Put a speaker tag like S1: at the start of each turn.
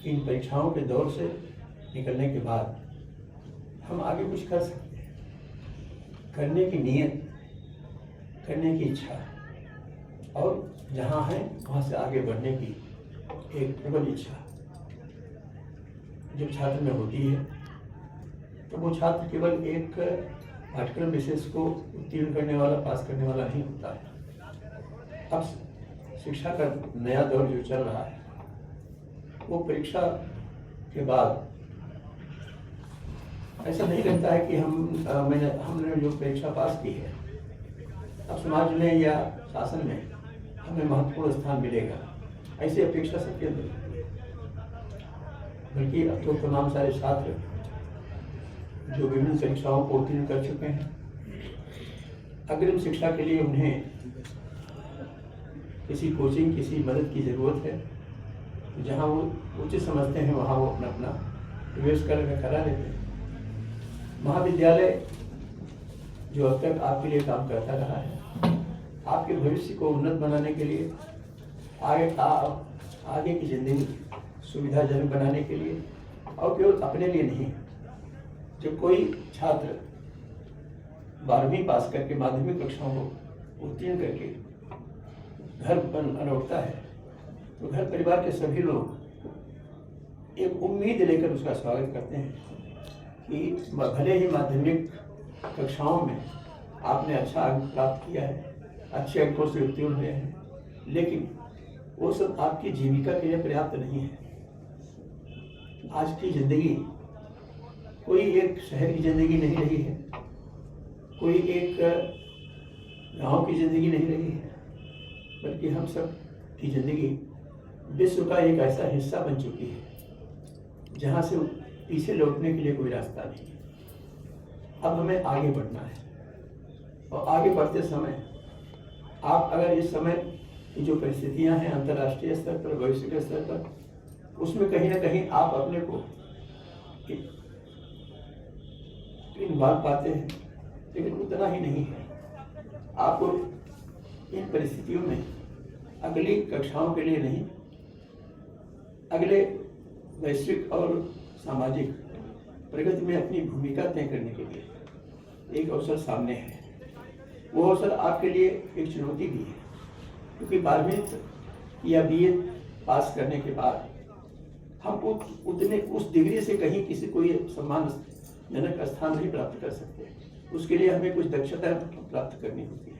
S1: इन परीक्षाओं के दौर से निकलने के बाद हम आगे कुछ कर सकते हैं। करने की नीयत, करने की इच्छा और जहाँ है वहाँ से आगे बढ़ने की एक प्रबल इच्छा जब छात्र में होती है तो वो छात्र केवल एक पाठ्यक्रम विशेष को उत्तीर्ण करने वाला, पास करने वाला नहीं होता है। अब शिक्षा का नया दौर जो चल रहा है वो परीक्षा के बाद ऐसा नहीं लगता है कि हमने जो परीक्षा पास की है अब समाज में या शासन में हमें महत्वपूर्ण स्थान मिलेगा, ऐसी अपेक्षा सबके अंदर। बल्कि अब तो तमाम सारे छात्र जो विभिन्न परीक्षाओं को उत्तीर्ण कर चुके हैं, अग्रिम शिक्षा के लिए उन्हें किसी कोचिंग, किसी मदद की ज़रूरत है, तो जहाँ वो उचित समझते हैं वहाँ वो अपना अपना प्रवेश करा लेते हैं। महाविद्यालय जो अब तक आपके लिए काम करता रहा है, आपके भविष्य को उन्नत बनाने के लिए, आगे की जिंदगी सुविधाजनक बनाने के लिए, और केवल अपने लिए नहीं। जब कोई छात्र 12वीं पास करके माध्यमिक कक्षाओं को उत्तीर्ण करके घर पर लौटता है तो घर परिवार के सभी लोग एक उम्मीद लेकर उसका स्वागत करते हैं कि भले ही माध्यमिक कक्षाओं में आपने अच्छा अंक प्राप्त किया है, अच्छे अंकों से उत्तीर्ण हुए हैं, लेकिन वो सब आपकी जीविका के लिए पर्याप्त नहीं है। आज की जिंदगी कोई एक शहर की जिंदगी नहीं रही है, कोई एक गांव की जिंदगी नहीं रही है, बल्कि हम सब की जिंदगी विश्व का एक ऐसा हिस्सा बन चुकी है जहां से पीछे लौटने के लिए कोई रास्ता नहीं है। अब हमें आगे बढ़ना है, और आगे बढ़ते समय आप अगर इस समय की जो परिस्थितियां हैं अंतर्राष्ट्रीय स्तर पर, वैश्विक स्तर पर, उसमें कहीं ना कहीं आप अपने को इन्वॉल्व पाते हैं, लेकिन उतना ही नहीं है। आपको इन परिस्थितियों में अगली कक्षाओं के लिए नहीं, अगले वैश्विक और सामाजिक प्रगति में अपनी भूमिका तय करने के लिए एक अवसर सामने है। वो अवसर आपके लिए एक चुनौती भी है, क्योंकि 12वीं या BA पास करने के बाद हम उस डिग्री से कहीं किसी को ये सम्मानजनक स्थान नहीं प्राप्त कर सकते। उसके लिए हमें कुछ दक्षता प्राप्त करनी होती है।